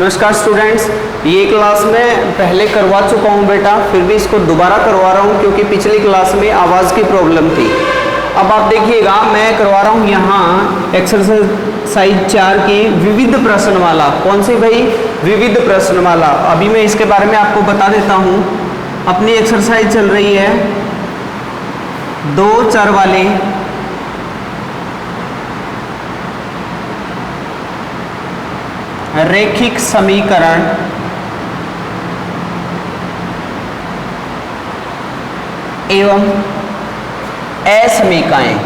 नमस्कार स्टूडेंट्स, ये क्लास में पहले करवा चुका हूँ बेटा, फिर भी इसको दोबारा करवा रहा हूँ क्योंकि पिछली क्लास में आवाज़ की प्रॉब्लम थी। अब आप देखिएगा, मैं करवा रहा हूँ यहाँ एक्सरसाइज 4 की विविध प्रश्नमाला। कौन सी भाई? विविध प्रश्नमाला। अभी मैं इसके बारे में आपको बता देता हूँ। अपनी एक्सरसाइज चल रही है 2 चर वाले रैखिक समीकरण एवं असमीकाएं।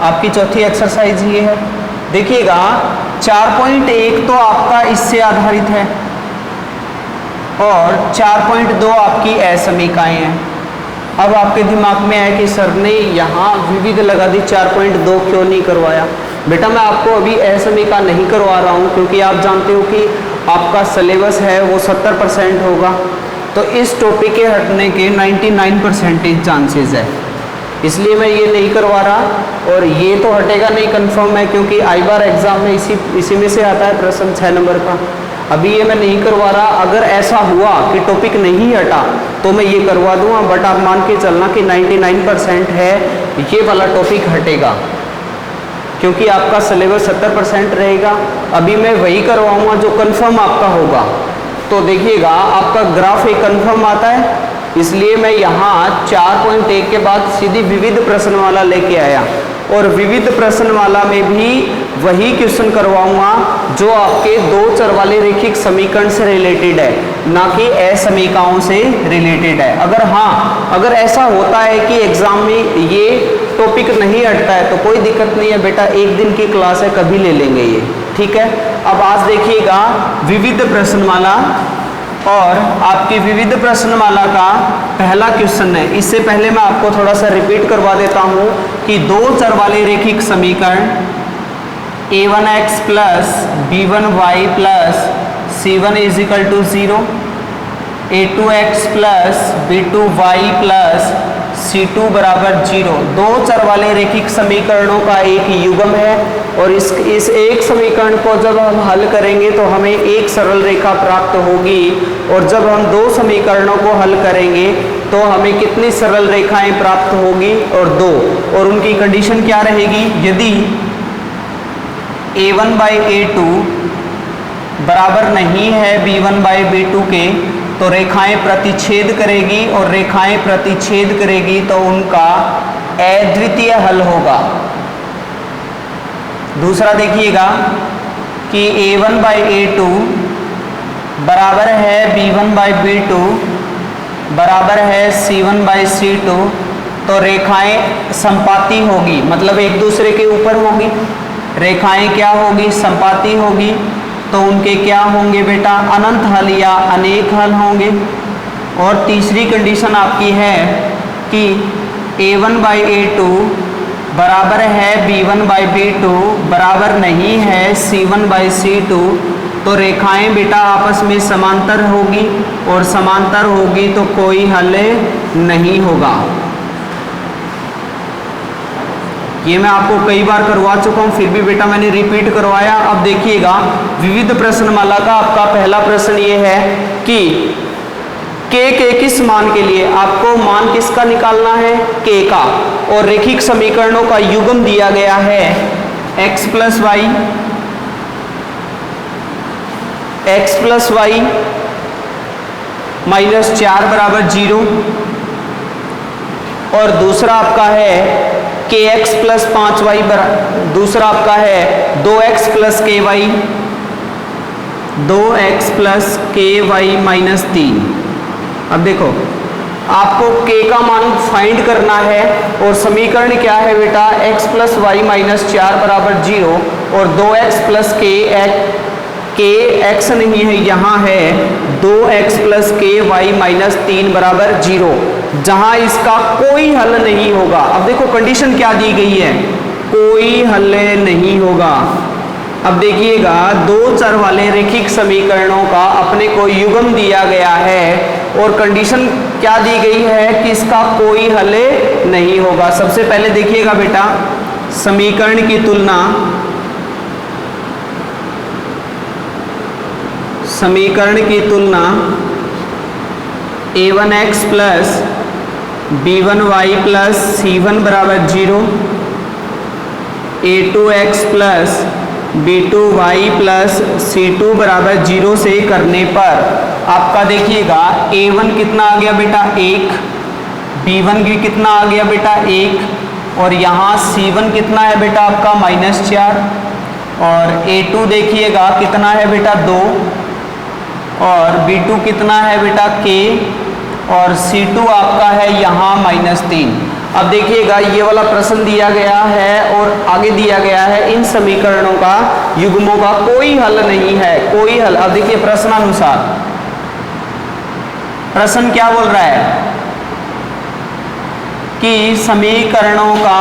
आपकी चौथी एक्सरसाइज ये है। देखिएगा 4.1 तो आपका इससे आधारित है और 4.2 आपकी असमीकाएं हैं। अब आपके दिमाग में है कि सर ने यहाँ विविध लगा दी, 4.2 क्यों नहीं करवाया? बेटा मैं आपको अभी असमीका नहीं करवा रहा हूँ क्योंकि आप जानते हो कि आपका सिलेबस है वो 70% होगा, तो इस टॉपिक के हटने के 99% चांसेस है, इसलिए मैं ये नहीं करवा रहा। और ये तो हटेगा नहीं, कंफर्म है, क्योंकि आई बार एग्जाम में इसी में से आता है प्रश्न 6 नंबर का। अभी ये मैं नहीं करवा रहा। अगर ऐसा हुआ कि टॉपिक नहीं हटा तो मैं ये करवा दूंगा, बट आप मान के चलना कि 99% है ये वाला टॉपिक हटेगा क्योंकि आपका सिलेबस 70% रहेगा। अभी मैं वही करवाऊंगा जो कंफर्म आपका होगा। तो देखिएगा आपका ग्राफ एक कंफर्म आता है, इसलिए मैं यहाँ 4.1 के बाद सीधी विविध प्रश्नमाला लेके आया और विविध प्रश्नमाला में भी वही क्वेश्चन करवाऊंगा जो आपके 2 चर वाले रैखिक समीकरण से रिलेटेड है, ना कि असमीकाओं से रिलेटेड है। अगर ऐसा होता है कि एग्जाम में ये टॉपिक नहीं हटता है तो कोई दिक्कत नहीं है बेटा, एक दिन की क्लास है, कभी ले लेंगे ये, ठीक है। अब आज देखिएगा विविध प्रश्नमाला, और आपकी विविध प्रश्नमाला का पहला क्वेश्चन है। इससे पहले मैं आपको थोड़ा सा रिपीट करवा देता हूँ कि 2 चर वाले रैखिक समीकरण a1x plus b1y plus c1 is equal to 0, a2x plus b2y plus c2 बराबर 0, 2 चर वाले रैखिक समीकरणों का एक युग्म है। और इस एक समीकरण को जब हम हल करेंगे तो हमें एक सरल रेखा प्राप्त होगी, और जब हम 2 समीकरणों को हल करेंगे तो हमें कितनी सरल रेखाएं प्राप्त होगी? और 2। और उनकी कंडीशन क्या रहेगी? यदि a1/a2 बराबर नहीं है b1/b2 के तो रेखाएं प्रतिच्छेद करेगी, और रेखाएं प्रतिच्छेद करेगी तो उनका अद्वितीय हल होगा। दूसरा देखिएगा कि a1/a2 बराबर है b1/b2 बराबर है c1/c2, तो रेखाएं संपाती होगी, मतलब एक दूसरे के ऊपर होगी। रेखाएं क्या होगी? संपाती होगी। तो उनके क्या होंगे बेटा? अनंत हल या अनेक हल होंगे। और तीसरी कंडीशन आपकी है कि a1/a2 बराबर है b1/b2 बराबर नहीं है c1/c2, तो रेखाएं बेटा आपस में समांतर होगी, और समांतर होगी तो कोई हल नहीं होगा। ये मैं आपको कई बार करवा चुका हूँ, फिर भी बेटा मैंने रिपीट करवाया। अब देखिएगा विविध प्रश्नमाला का आपका पहला प्रश्न ये है कि के किस मान के लिए आपको मान किसका निकालना है? के का। और रैखिक समीकरणों का युग्म दिया गया है x प्लस वाई माइनस 4 बराबर 0, और दूसरा आपका है kx प्लस 5y दूसरा आपका है 2x प्लस ky माइनस 3। अब देखो आपको k का मान फाइंड करना है, और समीकरण क्या है बेटा? x प्लस वाई माइनस 4 बराबर 0 और 2x प्लस k x नहीं है, यहाँ है 2x प्लस ky माइनस 3 बराबर 0, जहाँ इसका कोई हल नहीं होगा। अब देखो कंडीशन क्या दी गई है? कोई हल नहीं होगा। अब देखिएगा 2 चर वाले रैखिक समीकरणों का अपने को युग्म दिया गया है, और कंडीशन क्या दी गई है कि इसका कोई हल नहीं होगा। सबसे पहले देखिएगा बेटा, समीकरण की तुलना समीकरण की तुलना a1x plus b1y plus c1 बराबर 0, a2x plus b2y plus c2 बराबर 0 से करने पर आपका देखिएगा a1 कितना आ गया बेटा 1, b1 भी कितना आ गया बेटा 1, और यहाँ c1 कितना है बेटा आपका -4, और a2 देखिएगा कितना है बेटा 2, और b2 कितना है बेटा k, और c2 आपका है यहाँ -3। अब देखिएगा ये वाला प्रश्न दिया गया है और आगे दिया गया है इन समीकरणों का युग्मों का कोई हल नहीं है, कोई हल। अब देखिए प्रश्नानुसार प्रश्न क्या बोल रहा है कि समीकरणों का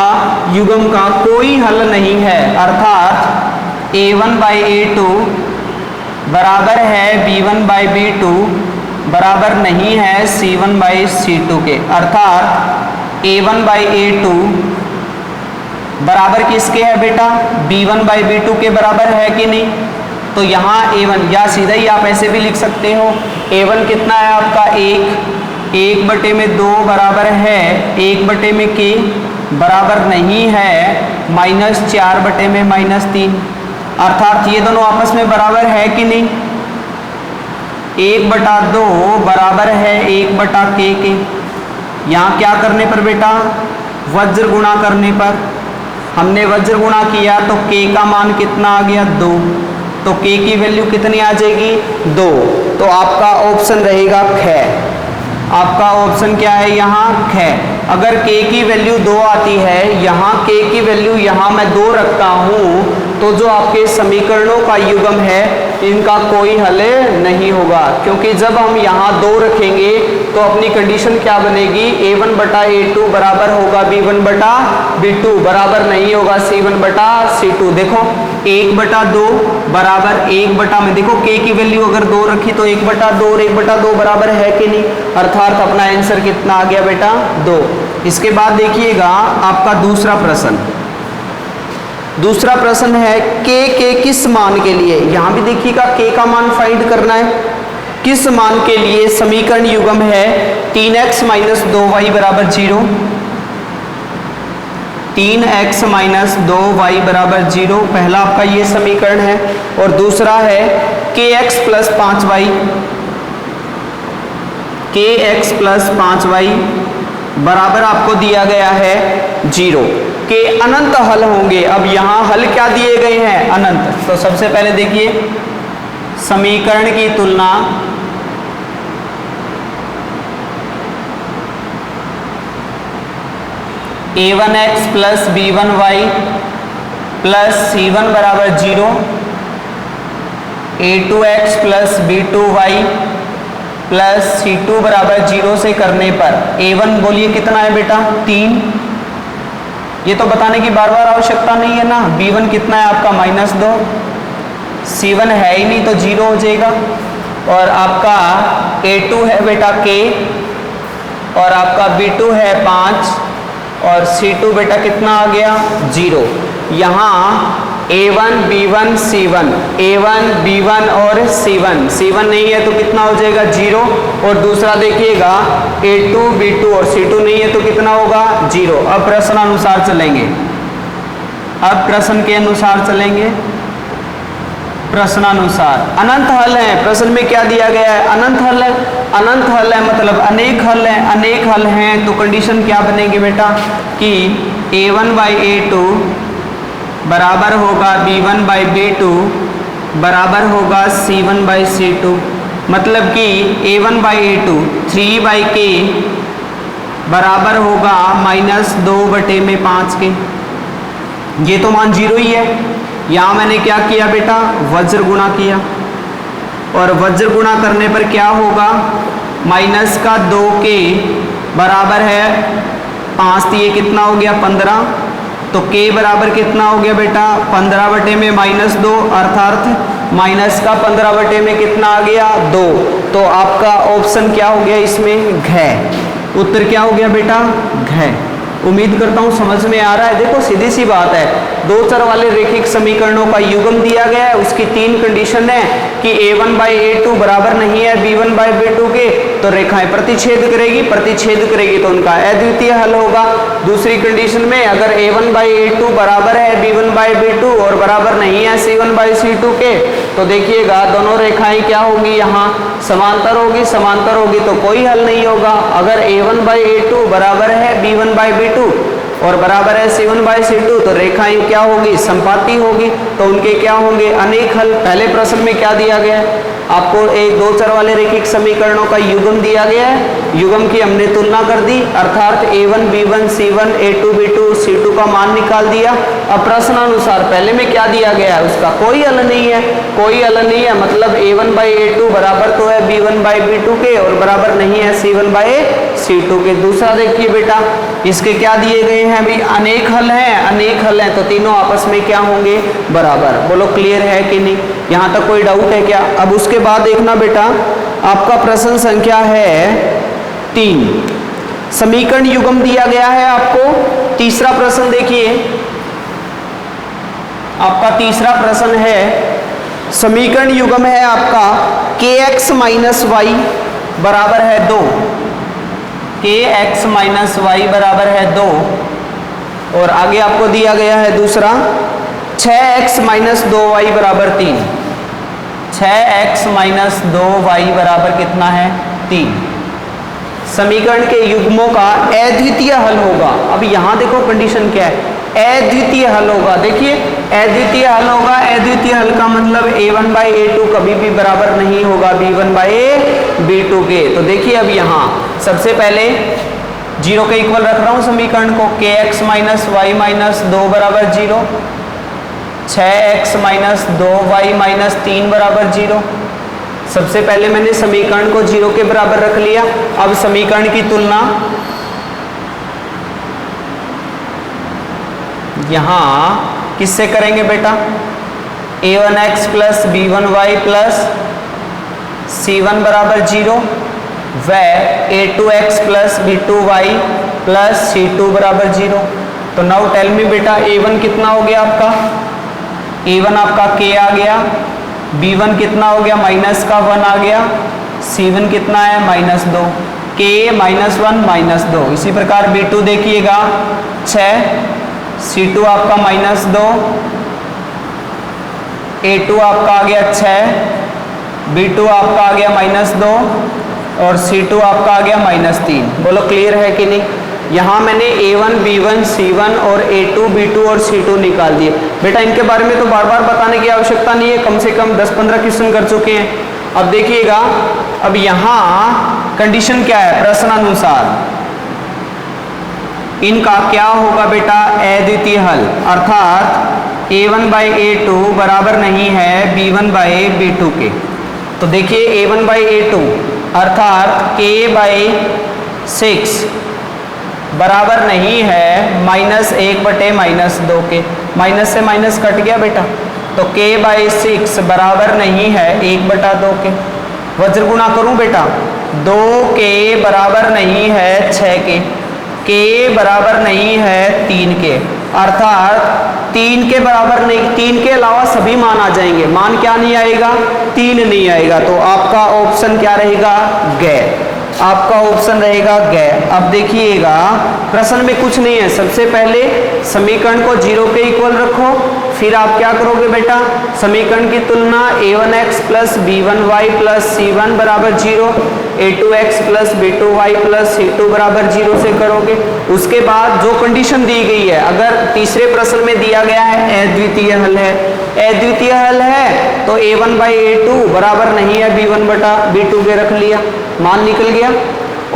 युग्म का कोई हल नहीं है, अर्थात a1/a2 बराबर है b1/b2 बराबर नहीं है c1/c2 के, अर्थात a1/a2 बराबर किसके है बेटा b1/b2 के बराबर है कि नहीं। तो यहाँ a1 या सीधा ही आप ऐसे भी लिख सकते हो, a1 कितना है आपका 1/2 बराबर है 1/k बराबर नहीं है -4/-3, अर्थात ये दोनों आपस में बराबर है कि नहीं। 1/2 बराबर है 1/k के, यहाँ क्या करने पर बेटा वज्र गुणा करने पर, हमने वज्र गुणा किया तो k का मान कितना आ गया 2, तो k की वैल्यू कितनी आ जाएगी 2, तो आपका ऑप्शन रहेगा ख। आपका ऑप्शन क्या है यहाँ ख। अगर k की वैल्यू 2 आती है, यहाँ k की वैल्यू यहाँ मैं 2 रखता हूँ, तो जो आपके समीकरणों का युग्म है इनका कोई हल नहीं होगा, क्योंकि जब हम यहाँ 2 रखेंगे तो अपनी कंडीशन क्या बनेगी a1/a2 बराबर होगा b1/b2 बराबर नहीं होगा c1/c2। देखो 1/2 बराबर 1 में देखो k की वैल्यू अगर 2 रखी तो 1/2 और 1/2 बराबर है कि नहीं, अर्थात अपना आंसर कितना आ गया बेटा 2। इसके बाद देखिएगा आपका दूसरा प्रश्न है के किस मान के लिए, यहाँ भी देखिएगा k का मान फाइंड करना है, किस मान के लिए समीकरण युग्म है 3x - 2y बराबर 0, 3x - 2y बराबर 0, पहला आपका ये समीकरण है, और दूसरा है kx + 5y, kx + 5y बराबर आपको दिया गया है 0 के अनंत हल होंगे। अब यहाँ हल क्या दिए गए हैं अनंत। तो सबसे पहले देखिए समीकरण की तुलना a1x + b1y + c1 बराबर 0, a2x + b2y + c2 बराबर 0 से करने पर a1 बोलिए कितना है बेटा 3, ये तो बताने की बार बार आवश्यकता नहीं है ना। b1 कितना है आपका -2, c1 है ही नहीं तो 0 हो जाएगा, और आपका a2 है बेटा k, और आपका b2 है 5, और c2 बेटा कितना आ गया 0। यहाँ a1 b1 c1, a1 b1 और c1 नहीं है तो कितना हो जाएगा 0, और दूसरा देखिएगा a2 b2 और c2 नहीं है तो कितना होगा 0। अब प्रश्नानुसार चलेंगे, अब प्रश्न के अनुसार चलेंगे। प्रश्नानुसार अनंत हल है, प्रश्न में क्या दिया गया है अनंत हल है, अनंत हल है मतलब अनेक हल है, अनेक हल हैं तो कंडीशन क्या बनेगी बेटा कि a1/a2 बराबर होगा b1/b2 बराबर होगा c1/c2, मतलब कि a1/a2 3/k बराबर होगा -2/5 के, ये तो मान 0 ही है। यहाँ मैंने क्या किया बेटा वज्र गुणा किया, और वज्र गुणा करने पर क्या होगा -2k बराबर है 5, तो ये कितना हो गया 15, तो k बराबर कितना हो गया बेटा 15/-2 अर्थात -15 में कितना आ गया 2, तो आपका ऑप्शन क्या हो गया इसमें घ। उत्तर क्या हो गया बेटा घ। उम्मीद करता हूँ समझ में आ रहा है। देखो सीधी सी बात है, दो चर वाले रैखिक समीकरणों का युग्म दिया गया है, उसकी तीन कंडीशन है कि a1/a2 बराबर नहीं है b1/b2 के, तो रेखाएं प्रतिच्छेद करेगी, प्रतिच्छेद करेगी तो उनका अद्वितीय हल होगा। दूसरी कंडीशन में अगर a1/a2 बराबर है b1/b2 और बराबर नहीं है c1/c2 के, तो देखिएगा दोनों रेखाएं क्या होगी, यहाँ समांतर होगी, समांतर होगी तो कोई हल नहीं होगा। अगर a1/a2 बराबर है b1/b2 और बराबर है c1/c2 तो रेखाएं क्या होगी, संपाती होगी, तो उनके क्या होंगे, अनेक हल। पहले प्रश्न में क्या दिया गया है आपको, एक दो चर वाले रैखिक समीकरणों का युग्म दिया गया है, युग्म की हमने तुलना कर दी, अर्थात a1 b1 c1 a2 b2 c2 का मान निकाल दिया। अब प्रश्नानुसार पहले में क्या दिया गया है, उसका कोई हल नहीं है, कोई हल नहीं है, मतलब a1/a2 बराबर तो है b1/b2 के और बराबर नहीं है c1/c2 के। दूसरा देखिए बेटा, इसके क्या दिए गए हैं अभी, अनेक हल हैं, अनेक हल हैं तो तीनों आपस में क्या होंगे, बराबर। बोलो क्लियर है कि नहीं, यहाँ तक कोई डाउट है क्या? अब उसके बाद देखना बेटा, आपका प्रश्न संख्या है 3, समीकरण युग्म दिया गया है आपको। तीसरा प्रश्न देखिए, आपका तीसरा प्रश्न है, समीकरण युग्म है आपका kx माइनस वाई बराबर है 2, kx माइनस वाई बराबर है 2, और आगे आपको दिया गया है दूसरा 6x माइनस 2y बराबर 3, 6x माइनस 2y बराबर कितना है, 3। समीकरण के युग्मों का अद्वितीय हल होगा। अब यहाँ देखो कंडीशन क्या है, अद्वितीय हल होगा। देखिए अद्वितीय हल होगा, अद्वितीय हल का मतलब a1/a2 कभी भी बराबर नहीं होगा b1/b2 के। तो देखिए अब यहाँ सबसे पहले 0 के इक्वल रख रहा हूँ समीकरण को, kx माइनस वाई माइनस 2 बराबर 0, 6x माइनस 2y माइनस 3 बराबर 0। सबसे पहले मैंने समीकरण को 0 के बराबर रख लिया। अब समीकरण की तुलना यहां किससे करेंगे बेटा, a1x plus b1y plus c1 बराबर 0 व a2x plus b2y plus c2 बराबर 0। तो नाउ टेल मी बेटा, a1 कितना हो गया आपका, a1 आपका k आ गया, b1 कितना हो गया, माइनस का 1 आ गया, c1 कितना है, माइनस 2, k माइनस 1 माइनस 2। इसी प्रकार b2 देखिएगा 6, c2 आपका माइनस 2, a2 आपका आ गया 6, b2 आपका आ गया माइनस 2 और c2 आपका आ गया माइनस 3। बोलो क्लियर है कि नहीं? यहाँ मैंने a1 b1 c1 और a2 b2 और c2 निकाल दिए। बेटा इनके बारे में तो बार बार बताने की आवश्यकता नहीं है, कम से कम 10-15 क्वेश्चन कर चुके हैं। अब देखिएगा, अब यहाँ कंडीशन क्या है, प्रश्नानुसार इनका क्या होगा बेटा, अद्वितीय हल, अर्थात a1/a2 बराबर नहीं है b1/b2 के। तो देखिए a1/a2 अर्थात k/6 बराबर नहीं है -1/-2 के, माइनस से माइनस कट गया बेटा, तो k/6 बराबर नहीं है 1/2 के। वज्र गुणा करूं बेटा, 2k बराबर नहीं है 6 के, k बराबर नहीं है 3 के, अर्थात 3 के बराबर नहीं, 3 के अलावा सभी मान आ जाएंगे, मान क्या नहीं आएगा, 3 नहीं आएगा। तो आपका ऑप्शन क्या रहेगा, गैर, आपका ऑप्शन रहेगा गैर। अब देखिएगा प्रश्न में कुछ नहीं है, सबसे पहले समीकरण को 0 के इक्वल रखो, फिर आप क्या करोगे बेटा, समीकरण की तुलना a1x plus b1y plus c1 बराबर 0, a2x plus b2y plus c2 बराबर 0 से करोगे। उसके बाद जो कंडीशन दी गई है, अगर तीसरे प्रश्न में दिया गया है अद्वितीय हल है, अद्वितीय हल है तो a1/a2 बराबर नहीं है b1/b2 के, रख लिया, मान निकल गया।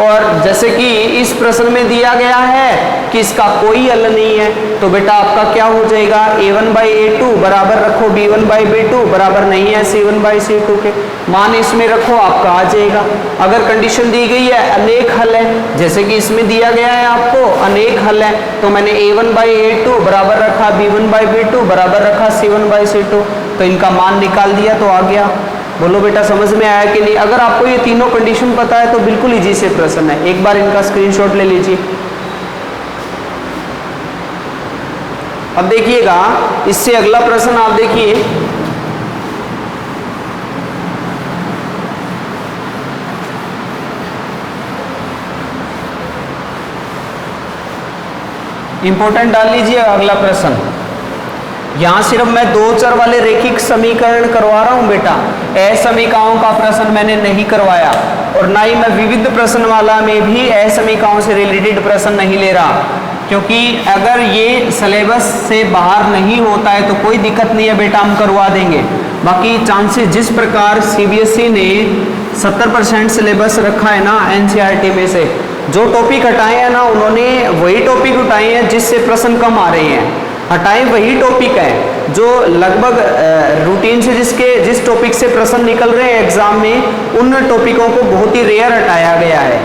और जैसे कि इस प्रश्न में दिया गया है कि इसका कोई हल नहीं है, तो बेटा आपका क्या हो जाएगा, a1/a2 बराबर रखो b1/b2 बराबर नहीं है c1/c2 के, मान इसमें रखो, आपका आ जाएगा। अगर कंडीशन दी गई है अनेक हल है, जैसे कि इसमें दिया गया है आपको अनेक हल है, तो मैंने a1/a2 बराबर रखा b1/b2 बराबर रखा c1/c2, तो इनका मान निकाल दिया तो आ गया। बोलो बेटा समझ में आया कि नहीं? अगर आपको ये तीनों कंडीशन पता है तो बिल्कुल इजी से प्रश्न है, एक बार इनका स्क्रीनशॉट ले लीजिए। अब देखिएगा इससे अगला प्रश्न आप देखिए, इंपॉर्टेंट डाल लीजिए अगला प्रश्न। यहां सिर्फ मैं दो चर वाले रैखिक समीकरण करवा रहा हूं बेटा, असमीकाओं का प्रश्न मैंने नहीं करवाया, और ना ही मैं विविध प्रश्न वाला में भी असमीकाओं से रिलेटेड प्रश्न नहीं ले रहा, क्योंकि अगर ये सिलेबस से बाहर नहीं होता है तो कोई दिक्कत नहीं है बेटा, हम करवा देंगे। बाकी चांसेस जिस प्रकार सीबीएसई ने 70% सिलेबस रखा है ना एनसीईआरटी में से, जो टॉपिक हटाए हैं ना उन्होंने वही टॉपिक उठाए हैं जिससे प्रश्न कम आ रहे हैं, हटाए वही टॉपिक है जो लगभग रूटीन से जिस टॉपिक से प्रश्न निकल रहे हैं एग्जाम में, उन टॉपिकों को बहुत ही रेयर हटाया गया है।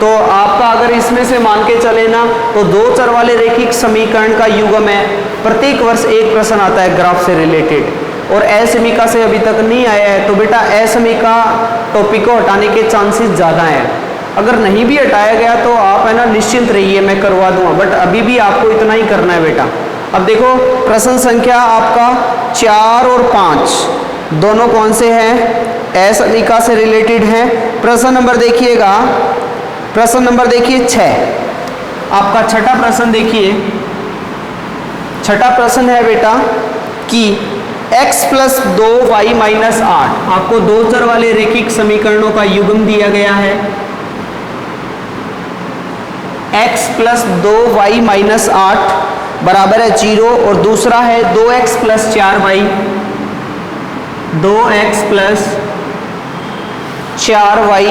तो आपका अगर इसमें से मान के चले ना तो दो चर वाले रैखिक समीकरण का युग्म है, प्रत्येक वर्ष एक प्रश्न आता है ग्राफ से रिलेटेड, और असमीका से अभी तक नहीं आया है, तो बेटा असमीका टॉपिक को हटाने के चांसेस ज़्यादा हैं। अगर नहीं भी हटाया गया तो आप है ना निश्चिंत रहिए, मैं करवा दूंगा, बट अभी भी आपको इतना ही करना है बेटा। अब देखो प्रश्न संख्या आपका 4 और 5 दोनों कौन से हैं, असमीका से रिलेटेड हैं। प्रश्न नंबर देखिएगा, प्रश्न नंबर देखिए 6, आपका छठा प्रश्न देखिए। छठा प्रश्न है बेटा कि x + 2y - 8, आपको दो चर वाले रैखिक समीकरणों का युग्म दिया गया है। x + 2y - 8 बराबर है 0, और दूसरा है 2x + 4y, 2x + 4y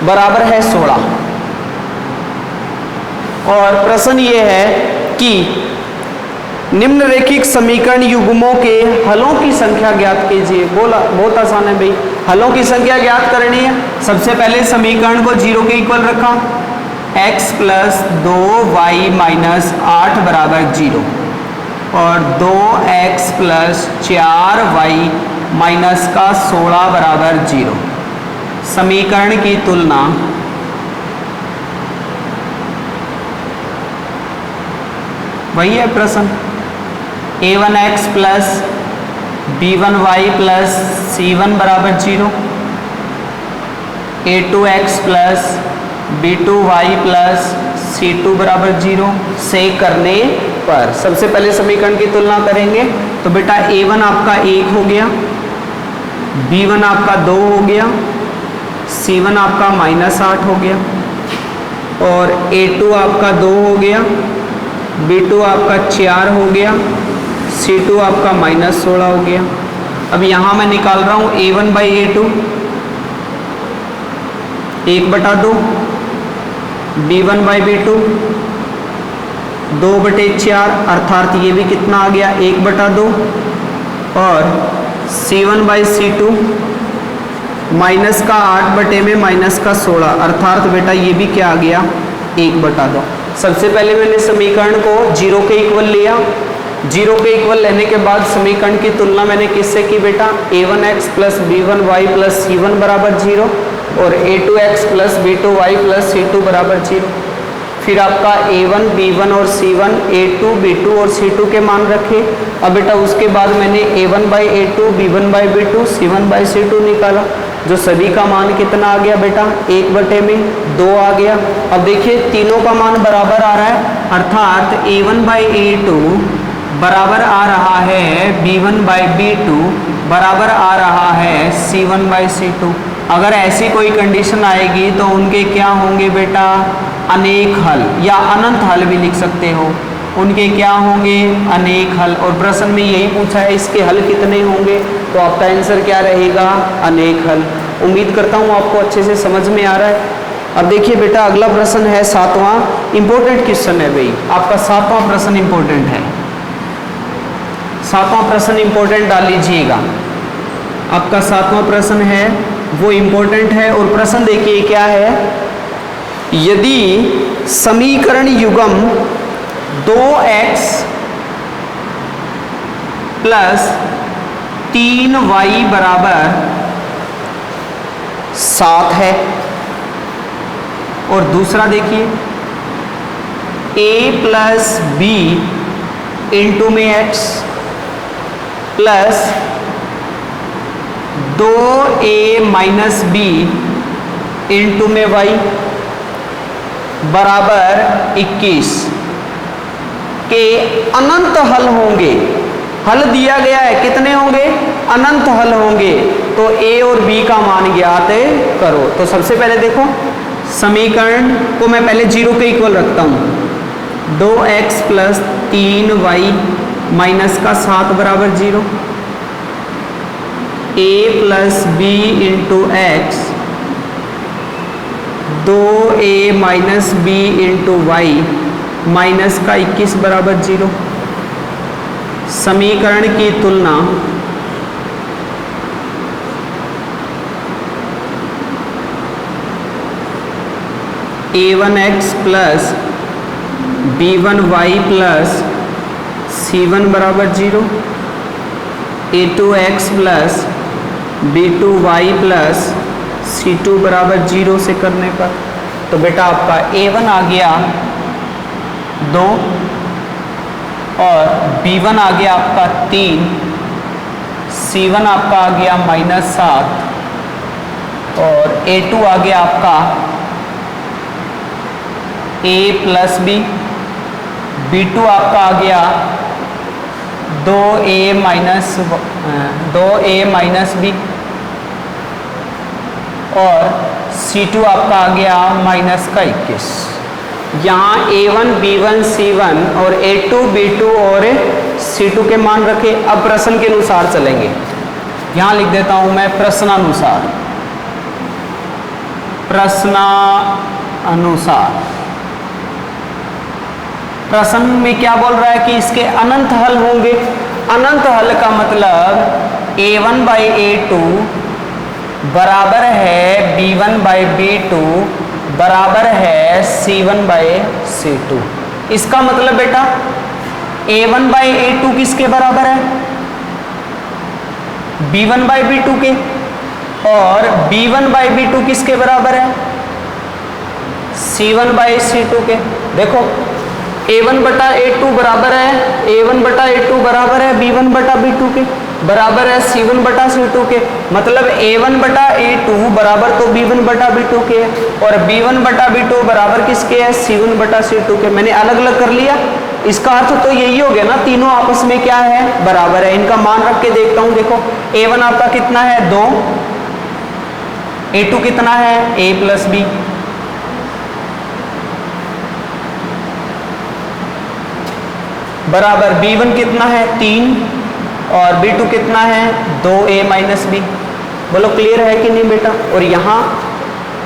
बराबर है 16। और प्रश्न ये है कि निम्न रैखिक समीकरण युग्मों के हलों की संख्या ज्ञात कीजिए। बोला बहुत आसान है भाई, हलों की संख्या ज्ञात करनी है। सबसे पहले समीकरण को 0 के इक्वल रखा, x + 2y - 8 बराबर 0, और 2x + 4y - 16 बराबर 0। समीकरण की तुलना वही है प्रश्न, a1x + b1y + c1 बराबर 0, a2x + b2y + c2 बराबर 0 से करने पर सबसे पहले समीकरण की तुलना करेंगे तो बेटा a1 आपका 1 हो गया, b1 आपका 2 हो गया, c1 आपका -8 हो गया, और a2 आपका 2 हो गया, b2 आपका 4 हो गया, c2 आपका -16 हो गया। अब यहाँ मैं निकाल रहा हूँ a1/a2 1/2, b1/b2 2/4, अर्थात ये भी कितना आ गया 1/2, और c1/c2 -8 में -16, अर्थात बेटा ये भी क्या आ गया 1/2। सबसे पहले मैंने समीकरण को 0 के इक्वल लिया, 0 के इक्वल लेने के बाद समीकरण की तुलना मैंने किससे की बेटा, a1x + b1y + c1 बराबर 0, और a2x + b2y + c2 बराबर 0। फिर आपका a1 b1 और c1, a2 b2 और c2 के मान रखे। अब बेटा उसके बाद मैंने a1/a2 b1/b2 c1/c2 निकाला, जो सभी का मान कितना आ गया बेटा 1/2 आ गया। अब देखिए तीनों का मान बराबर आ रहा है, अर्थात a1/a2 बराबर आ रहा है b1/b2 बराबर आ रहा है c1/c2। अगर ऐसी कोई कंडीशन आएगी तो उनके क्या होंगे बेटा, अनेक हल या अनंत हल भी लिख सकते हो, उनके क्या होंगे अनेक हल। और प्रश्न में यही पूछा है इसके हल कितने होंगे, तो आपका आंसर क्या रहेगा अनेक हल। उम्मीद करता हूँ आपको अच्छे से समझ में आ रहा है। अब देखिए बेटा अगला प्रश्न है 7वां, इंपॉर्टेंट क्वेश्चन है भाई, आपका 7वां प्रश्न इंपॉर्टेंट है। 7वां प्रश्न इंपॉर्टेंट डाल लीजिएगा, आपका 7वां प्रश्न है वो इंपॉर्टेंट है। और प्रश्न देखिए क्या है, यदि समीकरण युग्म 2x + 3y बराबर 7 है, और दूसरा देखिए ए प्लस बी इंटू में X plus 2a minus B into में वाई बराबर 21 के अनंत हल होंगे। हल दिया गया है, कितने होंगे? अनंत हल होंगे। तो a और b का मान ज्ञात करो। तो सबसे पहले देखो, समीकरण को मैं पहले 0 के इक्वल रखता हूं। 2x प्लस 3y माइनस का 7 बराबर 0, a plus B into X 2a minus B into Y minus का 21 बराबर 0। समीकरण की तुलना a1x plus b1y plus c1 बराबर 0, a2x plus b2y plus c2 बराबर 0 से करने पर तो बेटा आपका a1 आ गया 2 और b1 आ गया आपका 3, c1 आपका आ गया -7 और a2 आ गया आपका a प्लस बी, b2 आपका आ गया 2a माइनस बी और c2 आपका आ गया माइनस का 21। यहाँ a1, b1, c1 और a2, b2 और c2 के मान रखे। अब प्रश्न के अनुसार चलेंगे। यहाँ लिख देता हूँ मैं प्रश्नानुसार। प्रश्न में क्या बोल रहा है कि इसके अनंत हल होंगे। अनंत हल का मतलब a1 बाई a2 बराबर है b1 बाई b2 बराबर है c1 बाई c2। इसका मतलब बेटा a1 बाई a2 किसके बराबर है? b1 बाई b2 के। और b1 बाई b2 किसके बराबर है? c1 बाई c2 के। देखो a1 बटा a2 बराबर है a1 बटा a2 बराबर है b1 बटा b2 के बराबर है c1 बटा c2 के। मतलब a1 बटा a2 बराबर तो b1 बटा b2 के और b1 बटा b2 बराबर किसके है? c1 बटा c2 के। मैंने अलग अलग कर लिया। इसका अर्थ तो यही हो गया ना, तीनों आपस में क्या है? बराबर है। इनका मान रख के देखता हूं। देखो a1 आपका कितना है? 2, a2 कितना है? a प्लस बी बराबर b1 कितना है? 3 और b2 कितना है? 2a minus B. बोलो क्लियर है कि नहीं बेटा? और यहाँ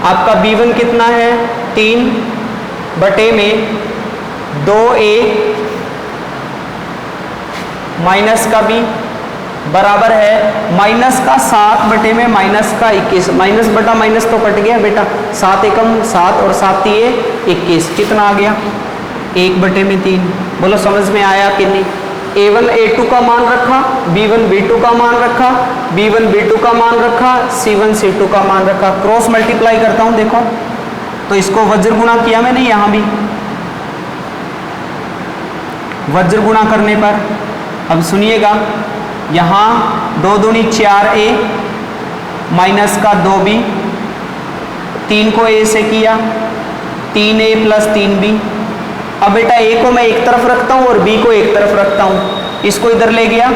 आपका b1 कितना है? 3 बटे में 2a माइनस का b बराबर है माइनस का 7 बटे में माइनस का 21। माइनस बटा माइनस तो कट गया बेटा, 7 एकम 7 और 7 तिये 21। कितना आ गया? 1 बटे में 3। बोलो समझ में आया कि नहीं? a1 a2 का मान रखा, b1 b2 का मान रखा, b1 b2 का मान रखा, c1 c2 का मान रखा। क्रॉस मल्टीप्लाई करता हूं। देखो तो इसको वज्र गुणा किया मैंने, यहां भी वज्र गुणा करने पर अब सुनिएगा, यहां 2 दूनी 4a माइनस का 2b, 3 को a से किया 3a प्लस 3b। अब बेटा a को मैं एक तरफ रखता हूं और b को एक तरफ रखता हूं। इसको इधर ले गया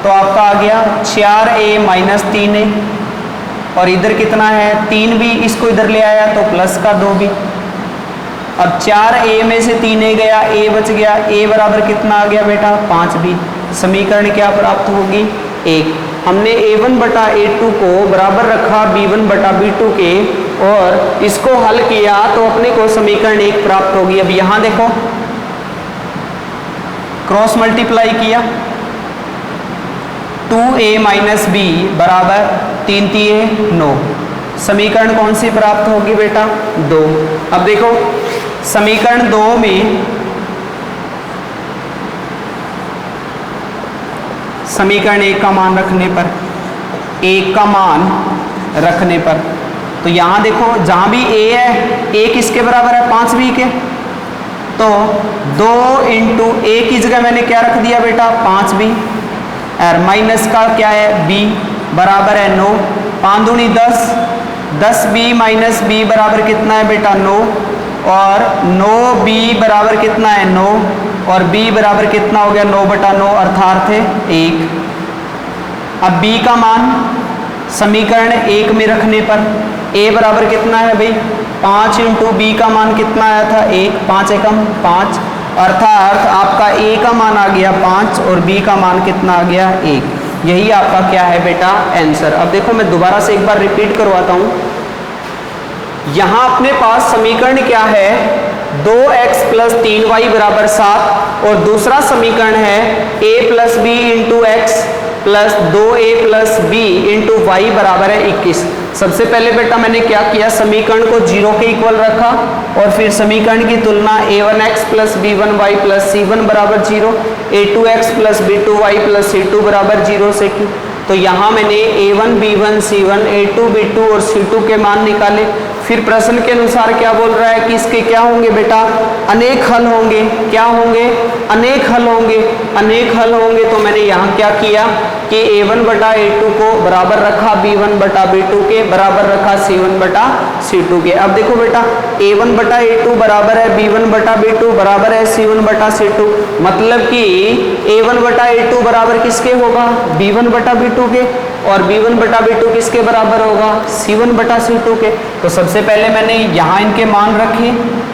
तो आपका आ गया 4a माइनस 3a और इधर कितना है? 3b। इसको इधर ले आया तो प्लस का 2b। अब 4a में से 3a गया, a बच गया। a बराबर कितना आ गया बेटा? 5b। समीकरण क्या प्राप्त होगी? 1। हमने a1 बटा a2 को बराबर रखा b1 बटा b2 के और इसको हल किया तो अपने को समीकरण 1 प्राप्त होगी। अब यहां देखो क्रॉस मल्टीप्लाई किया, 2a माइनस b बराबर 3 तिये 9। समीकरण कौन सी प्राप्त होगी बेटा? 2। अब देखो समीकरण 2 में समीकरण 1 का मान रखने पर, 1 का मान रखने पर तो यहाँ देखो जहाँ भी a है, a किसके बराबर है 5b के, तो 2 इंटू a की जगह मैंने क्या रख दिया बेटा 5b, और माइनस का क्या है b बराबर है 9, 5 दूनी 10, 10b माइनस b बराबर कितना है बेटा 9, और 9b बराबर कितना है 9, और b बराबर कितना हो गया 9/9 अर्थात है 1। अब b का मान समीकरण 1 में रखने पर a बराबर कितना है भाई 5 इंटू b का मान कितना आया था 1, 5 एकम 5, अर्थात आपका a का मान आ गया 5 और b का मान कितना आ गया 1। यही आपका क्या है बेटा आंसर। अब देखो मैं दोबारा से एक बार रिपीट करवाता हूँ। यहाँ अपने पास समीकरण क्या है 2x प्लस 3y बराबर 7, और दूसरा समीकरण है a plus B into X plus 2a plus B into Y बराबर है 21। सबसे पहले बेटा मैंने क्या किया, समीकरण को 0 के इक्वल रखा और फिर समीकरण की तुलना a1x plus b1y plus c1 बराबर 0, a2x plus b2y plus c2 बराबर 0 से की। तो यहाँ मैंने a1 b1 c1 a2 b2 और c2 के मान निकाले। फिर प्रश्न के अनुसार क्या बोल रहा है कि इसके क्या होंगे बेटा अनेक हल होंगे, क्या होंगे अनेक हल होंगे, अनेक हल होंगे। तो मैंने यहाँ क्या किया कि a1 बटा a2 को बराबर रखा b1 बटा b2 के, बराबर रखा c1 बटा c2 के। अब देखो बेटा a1 बटा a2 बराबर है b1 बटा b2 बराबर है c1 बटा c2, मतलब कि a1 बटा a2 बराबर किसके होगा b1 बटा b2 के, और b1 बटा b2 किसके बराबर होगा c1 बटा c2 के। तो सबसे पहले मैंने यहाँ इनके मान रखे,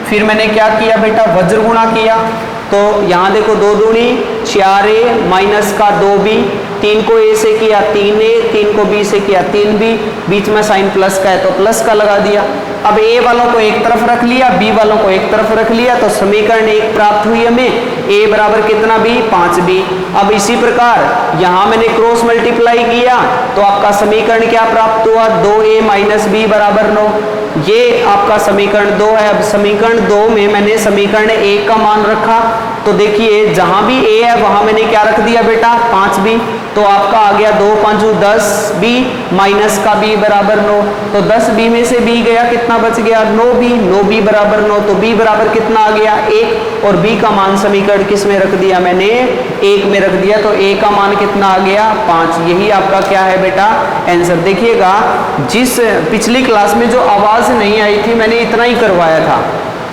फिर मैंने क्या किया बेटा वज्र गुणा किया। तो यहाँ देखो 2 दूनी 4a माइनस का 2b, 3 को a से किया 3a, 3 को b से किया 3b, बीच में साइन प्लस का है तो प्लस का लगा दिया। अब a वालों को एक तरफ रख लिया, b वालों को एक तरफ रख लिया, तो समीकरण 1 प्राप्त हुई हमें, a बराबर कितना b 5b। अब इसी प्रकार यहाँ मैंने क्रॉस मल्टीप्लाई किया तो आपका समीकरण क्या प्राप्त हुआ 2a माइनस b बराबर 9, ये आपका समीकरण 2 है। अब समीकरण 2 में मैंने समीकरण 1 का मान रखा, तो देखिए जहां भी a है वहां मैंने क्या रख दिया बेटा 5b, तो आपका आ गया 2 5 10b माइनस का b बराबर 9, तो 10b में से b गया कितना बच गया 9b, 9b बराबर 9, तो b बराबर कितना आ गया 1, और b का मान समीकरण किस में रख दिया मैंने 1 में रख दिया, तो a का मान कितना आ गया 5। यही आपका क्या है बेटा आंसर। देखिएगा जिस पिछली क्लास में जो आवाज नहीं आई थी मैंने इतना ही करवाया था।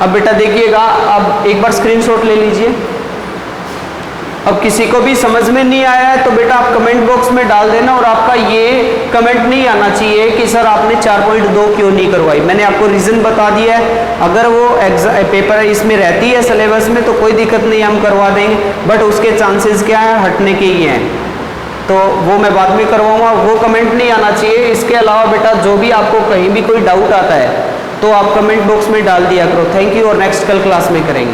अब बेटा देखिएगा, अब एक बार स्क्रीनशॉट ले लीजिए। अब किसी को भी समझ में नहीं आया है तो बेटा आप कमेंट बॉक्स में डाल देना, और आपका ये कमेंट नहीं आना चाहिए कि सर आपने 4.2 क्यों नहीं करवाई। मैंने आपको रीज़न बता दिया है, अगर वो पेपर इसमें रहती है सिलेबस में तो कोई दिक्कत नहीं, हम करवा देंगे, बट उसके चांसेस क्या है हटने के ही हैं, तो वो मैं बाद में करवाऊंगा, वो कमेंट नहीं आना चाहिए। इसके अलावा बेटा जो भी आपको कहीं भी कोई डाउट आता है तो आप कमेंट बॉक्स में डाल दिया करो। थैंक यू, और नेक्स्ट कल क्लास में करेंगे।